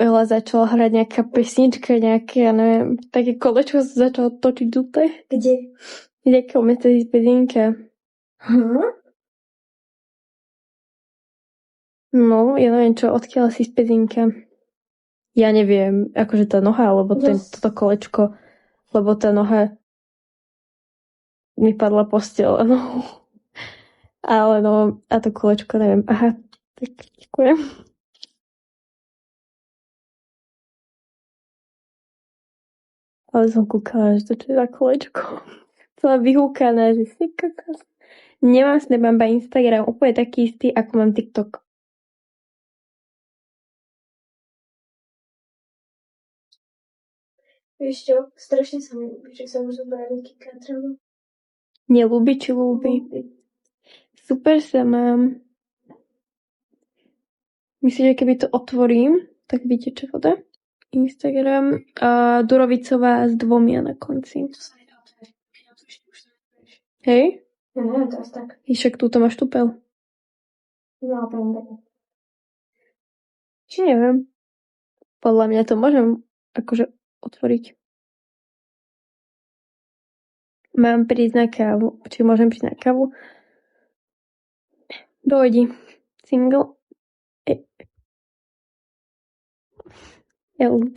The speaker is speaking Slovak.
veľa začala hrať nejaká pesnička, nejaké, ja neviem, také kolečko sa začalo točiť tuto. Kde? Nejakého mesta z Pezinka. No, ja neviem čo, odkiaľ si z Pezinka. Ja neviem, akože tá noha, alebo toto kolečko, lebo tá noha mi padla postel, no. Ale no, a to kolečko, neviem. Aha, tak ďakujem. Ale som kúkala, že to je za kolečko. Celá vyhúkaná, že si kokos. Nemám Snap, mám iba Instagram, úplne taký istý, ako mám TikTok. Vieš čo, strašne sa mi ľúbi, že sa už zobrali Niky Katranu. Nelúbi či ľúbi? Super sa mám. Myslím, že keby to otvorím, tak vidíte, čo voda. Instagram a Durovicová s 2 na konci. To sa nedá otvoriť, keď otvoríš, už to neotvoríš. Hej? Ja neviem, to asi tak. Však túto máš tupel. No, poviem tak. Či neviem. Podľa mňa to môžem akože otvoriť. Mám prísť na kávu. Či môžem prísť na kávu? Dojdi. Single. Ja už